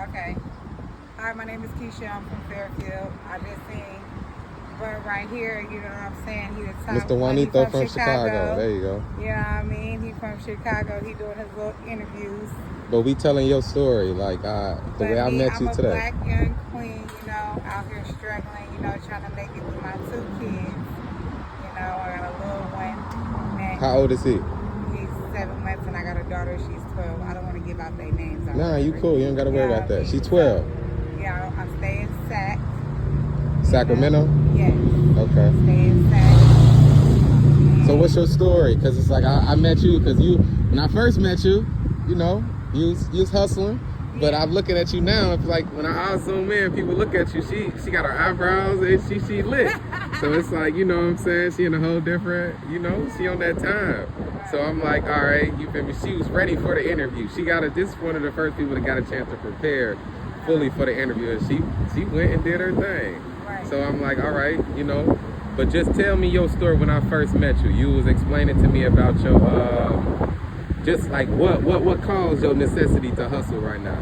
Okay. Hi, my name is Keisha. I'm from Fairfield. I just seen Bert right here. You know what I'm saying? He the top. Mr. Juanito from Chicago. There you go. You know what I mean? He from Chicago. He doing his little interviews. But we telling your story, like the way I met you today. I'm a black young queen, you know, out here struggling, you know, trying to make it with my 2 kids. You know, I got a little one. Man, how old is he? He's 7 months, and I got a daughter. She's 12. I don't want to give out their names. Nah, you cool. You don't got to worry about that. She's 12. Yeah, I'm staying Sac. Sacramento? Yes. Okay. Staying Sac. So what's your story? Because it's like I met you because when I first met you, you know, you was hustling. But I'm looking at you now. It's like when I zoom in, people look at you. She got her eyebrows and she lit. So it's like, you know what I'm saying? She in a whole different, you know, she on that time. So I'm like, all right, you feel me? She was ready for the interview. This is one of the first people that got a chance to prepare fully for the interview. And she went and did her thing. Right. So I'm like, all right, you know. But just tell me your story when I first met you. You was explaining to me about your just like what caused your necessity to hustle right now?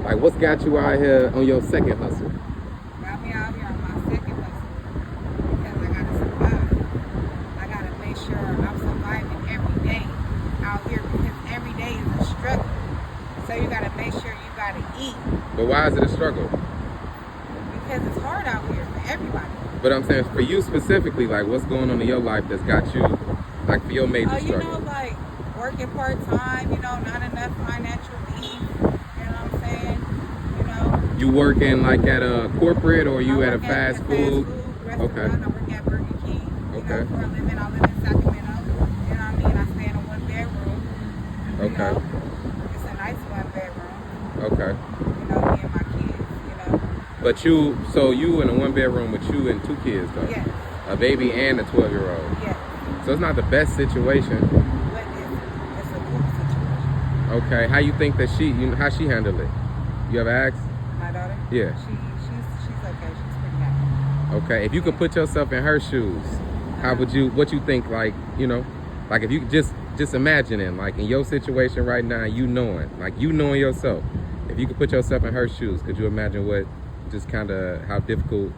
Like what's got you out here on your second hustle? Got me out here on my second hustle because I gotta survive. I gotta make sure I'm surviving every day out here because every day is a struggle. So you gotta make sure you gotta eat. But why is it a struggle? Because it's hard out here for everybody. But I'm saying for you specifically, like what's going on in your life that's got you like for your major struggle? You know, like working part-time, you know, not enough financial needs, you know what I'm saying? You know. You working like at a corporate or you at a fast food? Restaurant. Okay. I work at Burger King. You Okay. know, for a living. I live in Sacramento. You know what I mean? I stay in a 1-bedroom. Okay. You know? It's a nice 1-bedroom. Okay. You know, me and my kids, you know. But you in a 1-bedroom with you and 2 kids though? Yes. A baby and a 12-year-old? Yes. So it's not the best situation. But it's a good situation. Okay, how you think that how she handled it? You ever asked? My daughter? Yeah. She's okay. She's pretty happy. Okay, if you could put yourself in her shoes, what you think, like, you know, like if you just imagining, like in your situation right now, you knowing yourself, if you could put yourself in her shoes, could you imagine what, just kind of how difficult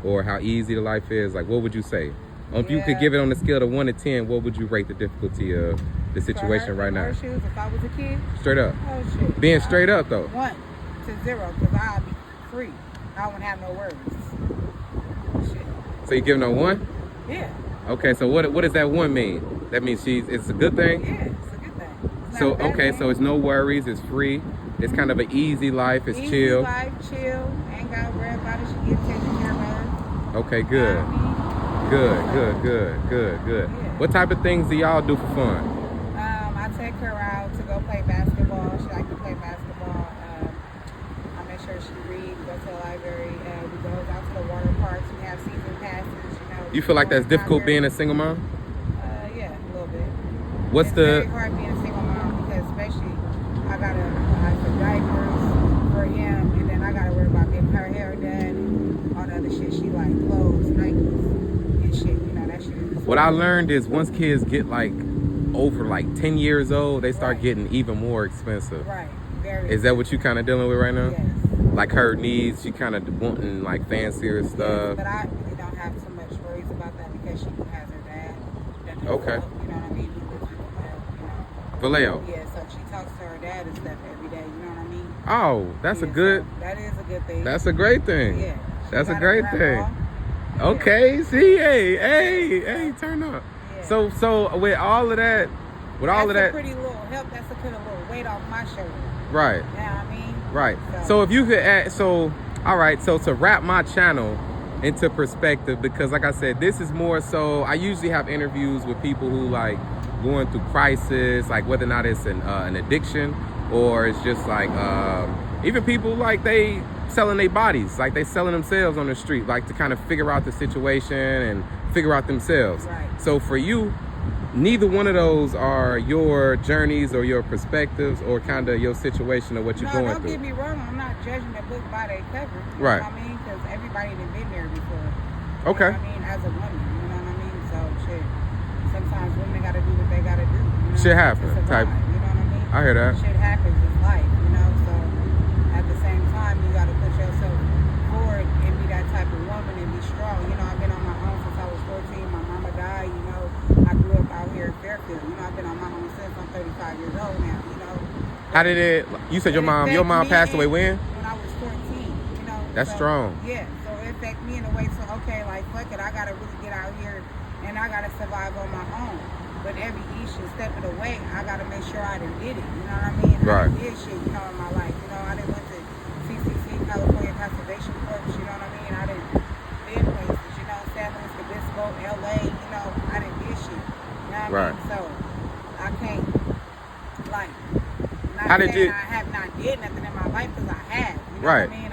or how easy the life is? Like, what would you say? If you could give it on a scale of 1 to 10, what would you rate the difficulty of the situation right now? Her shoes, if I was a kid? Straight up. Oh, shit. Being straight up, though. 1 to 0, because I'd be free. I wouldn't have no worries. Shit. So you giving her 1? Yeah. Okay, so what does that 1 mean? That means it's a good thing? Yeah, it's a good thing. It's So, not a bad okay, thing. so it's no worries, it's free. It's kind of an easy life, it's Easy chill. life, chill. Ain't got to worry about it. She get taken care of. Okay, good. You know what I mean? Good. Yeah. What type of things do y'all do for fun? I take her out to go play basketball. She likes to play basketball. I make sure she reads, go to the library. We go out to the water parks. We have season passes. You know. You feel like that's difficult being a single mom? Yeah, a little bit. It's very hard being a single mom because especially I gotta buy the diapers for him, and then I gotta worry about getting her hair done and all the other shit she like, clothes, Nikes, and shit. You know that shit. What I learned is once kids get like over like 10 years old, they start getting even more expensive. Right. Very. Is that what you kind of dealing with right now? Yes. Like her needs, she kind of wanting like fancier stuff. Yes, but I really don't have so much worries about that because she has her dad. Okay. You know what I mean? He lives with her, you know. Vallejo. Yeah, so she talks to her dad and stuff every day. You know what I mean? Oh, that's a good. So that is a good thing. That's a great thing. Yeah. That's a great thing. Okay, see, hey, turn up. Yeah. So with all of that, That's a pretty little help. That's a little weight off my shoulder. right, You know what I mean? right. So if you could add, all right, so to wrap my channel into perspective, because like I said, this is more so, I usually have interviews with people who like going through crisis, like whether or not it's an addiction or it's just like even people like they selling their bodies, like they selling themselves on the street, like to kind of figure out the situation and figure out themselves. Right. So for you, neither one of those are your journeys or your perspectives or kind of your situation or what you're going don't through. get me wrong. I'm not judging a book by their cover. You Right. know what I mean? Because everybody done been there before. Okay. You know what I mean? As a woman, you know what I mean? So shit. Sometimes women got to do what they got to do. You know, Shit happens, to survive, type. You know what I mean? I hear that. Shit happens. It's life. You know. So at the same time. type of woman and be strong. You know, I've been on my own since I was 14. My mama died, you know. I grew up out here in Fairfield. You know, I've been on my own since I'm 35 years old now, you know. How did it, you said your mom passed away when? When I was 14, you know. That's strong. Yeah, so it affected me in a way, so okay, like, fuck it, I gotta really get out here and I gotta survive on my own. But every each step of the way, I gotta make sure I done did it. You know what I mean? Right. I did shit, you know, in my life. You know, I done went to CCC, California Conservation Corps. You know what I mean? I done been places. You know, San Luis Obispo, LA. You know, I done did shit. You know what I mean? So I can't like not How did saying you? I have not did nothing in my life because I have. You know Right. what I mean?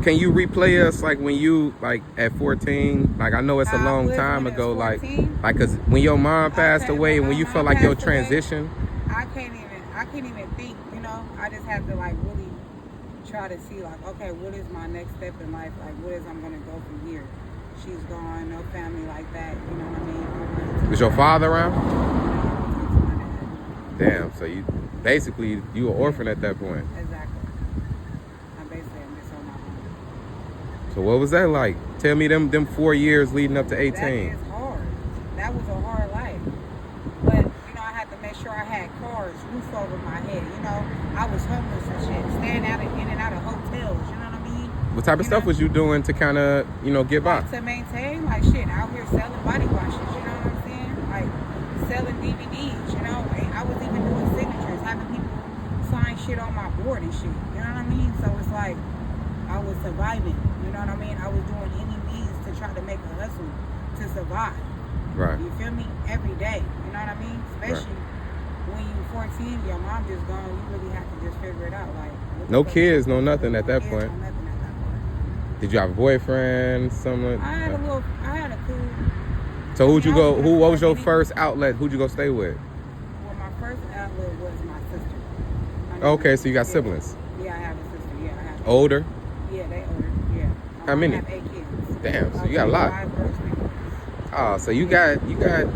Can you replay us like when you like at 14? Like I know it's a long time ago. Like cause when your mom passed away and when you felt like your transition. I can't even think. You know, I just have to like really try to see like, okay, what is my next step in life? Like, what is I'm gonna go from here? She's gone, no family like that. You know what I mean? Was your father around? No, Damn. So you basically you were orphan at that point. exactly. I'm basically just on my own. So what was that like? Tell me them 4 years leading up to 18. That is hard. That was a hard life. But, you know, I had to make sure I had cars, roof over my head. You know, I was homeless and shit, staying in and out of hotels. You know what I mean? What type of stuff was you doing to kind of, you know, get by? Like to maintain, like shit, out here selling body washes. You know what I'm saying? Like selling DVDs. You know, I was even doing signatures, having people sign shit on my board and shit. You know what I mean? So it's like I was surviving. You know what I mean? I was doing any means to try to make a hustle to survive. Right. You feel me? Every day. You know what I mean? Especially when you're 14, your mom just gone. You really have to just figure it out. Like no kids, no nothing at that point. No nothing at that point. Did you have a boyfriend? Someone? I had a cool. So who'd you go? What was your first outlet? Who'd you go stay with? Well, my first outlet was my sister. Okay, so you got siblings. Yeah, I have a sister. Yeah, I have. Older? Yeah, they older. Yeah. How many? I have 8 kids. Damn, so you got a lot. 5 girls, 3 boys. Oh, so you got you know,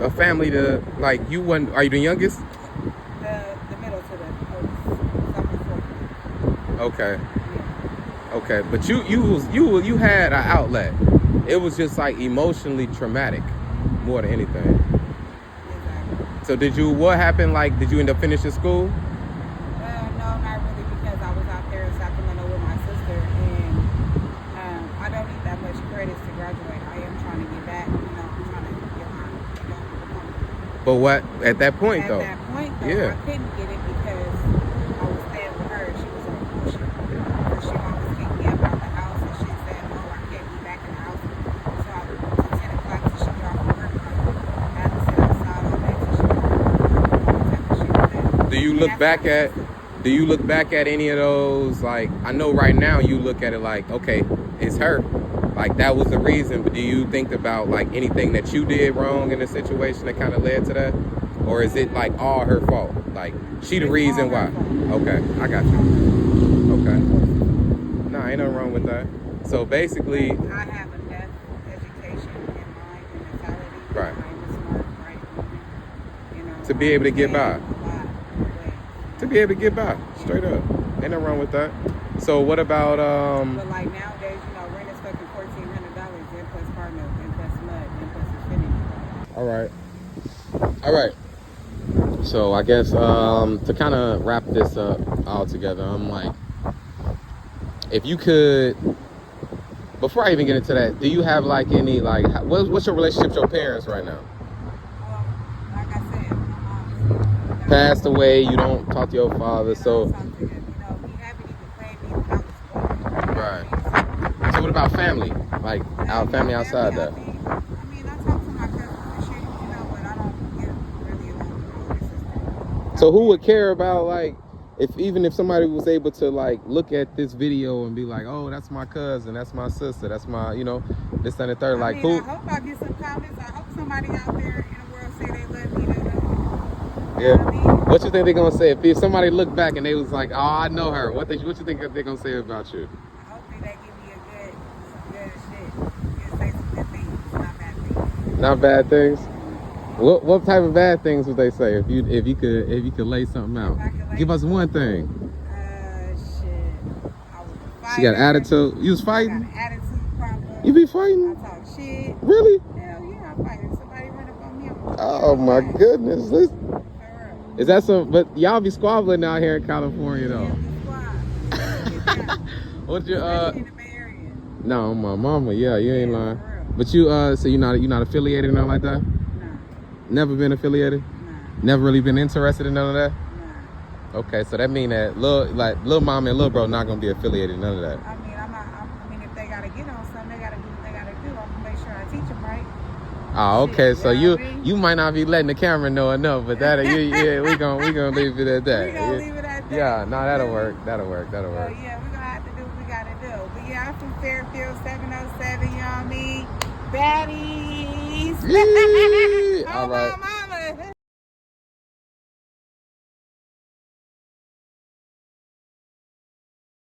a family to like. You wasn't? Are you the youngest? The middle to the oldest. Okay. Yeah. Okay, but you had an outlet. It was just like emotionally traumatic, more than anything. Exactly. So what happened? Like, did you end up finishing school? No, not really, because I was out there in Sacramento with my sister, and I don't need that much credits to graduate. I am trying to get back, you know, I'm trying to get my diploma. But what at that point though? At that point, though, Yeah. I couldn't get it because I was staying with her. She was on bullshit. So she always kicked me up out the house, and she said, "No, I can't be back in the house." So I would to 10 o'clock till she got off of work. I had to sit outside all day till she got off of work. Do you look back at any of those? Like, I know right now you look at it like, okay, it's her. Like, that was the reason. But do you think about like anything that you did wrong in the situation that kind of led to that? Or is it like all her fault? Like, she the reason why? Okay, I got you. Okay. No, ain't nothing wrong with that. So basically, I have enough education in mind and mentality. Right. I'm a smart, bright woman. You know, To be able to get by. a lot of ways. to be able to get by, straight up. Ain't nothing wrong with that. So what about But like nowadays, you know, rent is fucking $1,400, then plus car note, then plus mud, then plus Xfinity. All right. So I guess to kind of wrap this up all together, I'm like, if you could, before I even get into that, do you have like any like, what's your relationship with your parents right now? Well, like I said, my mom Passed away, you don't talk to your father, so he haven't even paid me when I was born. right. So what about family? Like our family outside that? I mean, I talk to my cousins and shit, you know, but I don't get really along with my older sister. So who would care about like even if somebody was able to like look at this video and be like, oh, that's my cousin, that's my sister, that's my, you know, this and the third, like who? I hope I get some comments. I hope somebody out there in the world say they love me. They love me. Yeah. You know what I mean? What you think they're gonna say if somebody looked back and they was like, oh, I know her? What you think they're gonna say about you? Hopefully they give me some good shit. Just say some good things, not bad things. Not bad things. What type of bad things would they say if you could lay something out? Give us one thing. Shit. I was She got fighting. attitude. You was I got fighting? an attitude. You be I fighting? talk shit. Really? Hell yeah, I fight. If somebody run up on me, I'm Oh my goodness. For real. Is that some? But y'all be squabbling out here in California Yeah, though. we squad. Get down. What's your Especially in the Bay Area. No, my mama. Yeah, you ain't Yeah, lying. for real. But you so you not affiliated or nothing like that? Nah, Never been affiliated? nah, Never really been interested in none of that? nah. Okay, so that mean that little mama and little bro not gonna be affiliated in none of that. I mean, I mean, if they gotta get on something, they gotta do what they gotta do. I'm gonna make sure I teach them right. Oh, okay. Shit, So you know what I mean? you might not be letting the camera know enough, but that yeah, we gonna leave it at that. We gonna leave it at that. Yeah, no, that'll work. That'll work. So yeah, we're gonna have to do what we gotta do. But yeah, I'm from Fairfield 707, you know what I mean? Baddies. Yee! Oh, All right. mama.